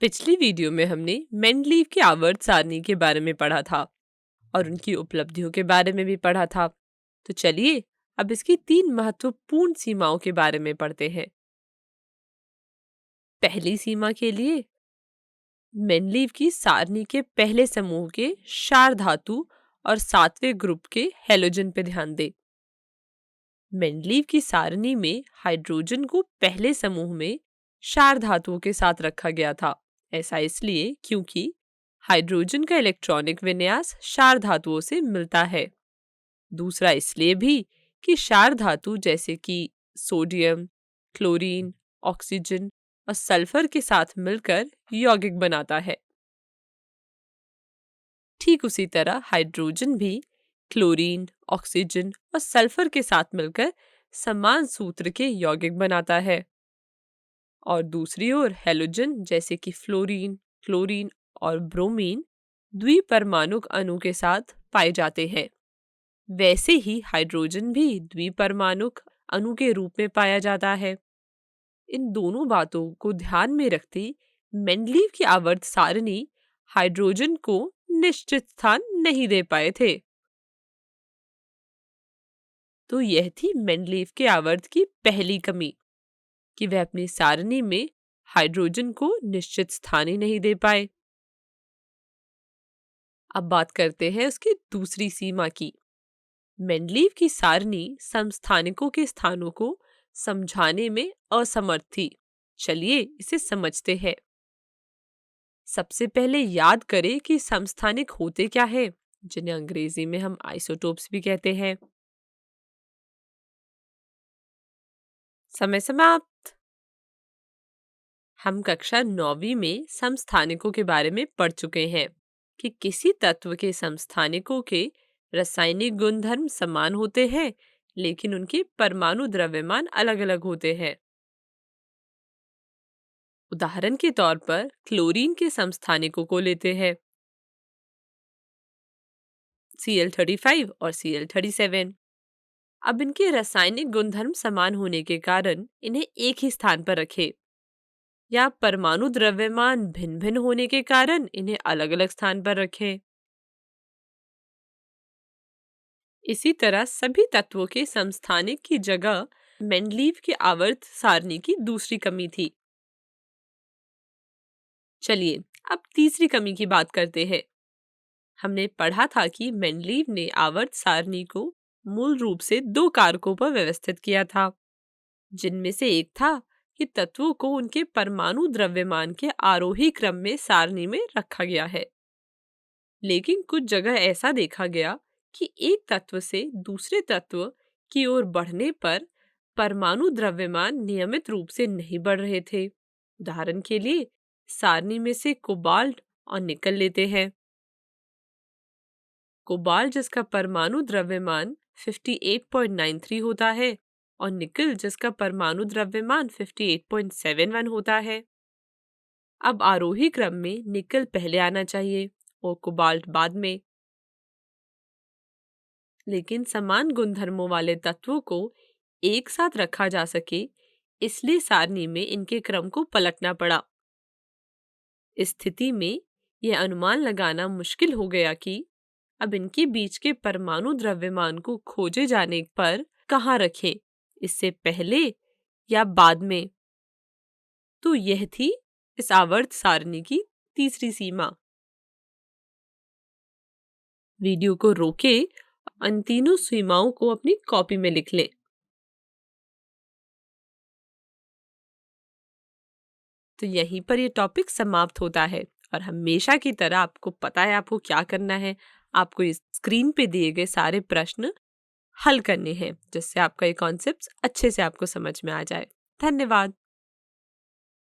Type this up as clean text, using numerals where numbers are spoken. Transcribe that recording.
पिछली वीडियो में हमने मेंडलीव की आवर्त सारणी के बारे में पढ़ा था और उनकी उपलब्धियों के बारे में भी पढ़ा था। तो चलिए अब इसकी 3 महत्वपूर्ण सीमाओं के बारे में पढ़ते हैं। पहली सीमा के लिए मेंडलीव की सारणी के पहले समूह के क्षार धातु और 7वें ग्रुप के हैलोजन पे ध्यान दें। मेंडलीव की सारणी में हाइड्रोजन को पहले समूह में क्षार धातुओं के साथ रखा गया था। ऐसा इसलिए क्योंकि हाइड्रोजन का इलेक्ट्रॉनिक विन्यास क्षार धातुओं से मिलता है। दूसरा इसलिए भी कि क्षार धातु जैसे कि सोडियम, क्लोरीन, ऑक्सीजन और सल्फर के साथ मिलकर यौगिक बनाता है। ठीक उसी तरह हाइड्रोजन भी क्लोरीन, ऑक्सीजन और सल्फर के साथ मिलकर समान सूत्र के यौगिक बनाता है। और दूसरी ओर हैलोजन जैसे कि फ्लोरीन, क्लोरीन और ब्रोमीन द्विपरमाणुक अणु के साथ पाए जाते हैं। वैसे ही हाइड्रोजन भी द्विपरमाणुक अणु के रूप में पाया जाता है। इन दोनों बातों को ध्यान में रखते मेंडलीव की आवर्त सारणी हाइड्रोजन को निश्चित स्थान नहीं दे पाए थे। तो यह थी मेंडलीव के आवर्त की पहली कमी कि वह अपनी सारणी में हाइड्रोजन को निश्चित स्थान ही नहीं दे पाए। अब बात करते हैं उसकी दूसरी सीमा की। मेंडलीव की सारणी समस्थानिकों के स्थानों को समझाने में असमर्थ थी। चलिए इसे समझते हैं। सबसे पहले याद करें कि समस्थानिक होते क्या है, जिन्हें अंग्रेजी में हम आइसोटोप्स भी कहते हैं। समय समाप्त। हम कक्षा 9वीं में समस्थानिकों के बारे में पढ़ चुके हैं कि किसी तत्व के समस्थानिकों के रासायनिक गुणधर्म समान होते हैं, लेकिन उनके परमाणु द्रव्यमान अलग-अलग होते हैं। उदाहरण के तौर पर क्लोरीन के समस्थानिकों को लेते हैं, Cl35 और Cl37। अब इनके रासायनिक गुणधर्म समान होने के कारण इन्हें एक ही स्थान पर रखें, या परमाणु द्रव्यमान भिन्न भिन्न होने के कारण इन्हें अलग अलग स्थान पर रखें। इसी तरह सभी तत्वों के समस्थानिक की जगह मेंडलीव के आवर्त सारणी की दूसरी कमी थी। चलिए अब तीसरी कमी की बात करते हैं। हमने पढ़ा था कि मेंडलीव ने आवर्त सारणी को मूल रूप से 2 कारकों पर व्यवस्थित किया था, जिनमें से एक था कि तत्वों को उनके परमाणु द्रव्यमान के आरोही क्रम में सारणी में रखा गया है। लेकिन कुछ जगह ऐसा देखा गया कि एक तत्व से दूसरे तत्व की ओर बढ़ने पर परमाणु द्रव्यमान नियमित रूप से नहीं बढ़ रहे थे। उदाहरण के लिए सारणी में से कोबाल्ट और निकल लेते हैं। कोबाल्ट जिसका परमाणु द्रव्यमान 58.93 होता है और निकल जिसका परमाणु द्रव्यमान 58.71 होता है। अब आरोही क्रम में निकल पहले आना चाहिए और कोबाल्ट बाद में। लेकिन समान गुणधर्मों वाले तत्वों को एक साथ रखा जा सके, इसलिए सारणी में इनके क्रम को पलटना पड़ा। इस स्थिति में यह अनुमान लगाना मुश्किल हो गया कि अब इनके बीच के परमाणु द्रव्यमान को खोजे जाने पर कहाँ रखें, इससे पहले या बाद में। तो यह थी इस आवर्त सारणी की तीसरी सीमा। वीडियो को रोके, इन तीनों सीमाओं को अपनी कॉपी में लिख लें। तो यहीं पर ये टॉपिक समाप्त होता है और हमेशा की तरह आपको पता है आपको क्या करना है। आपको इस स्क्रीन पे दिए गए सारे प्रश्न हल करने हैं, जिससे आपका ये कॉन्सेप्ट अच्छे से आपको समझ में आ जाए। धन्यवाद।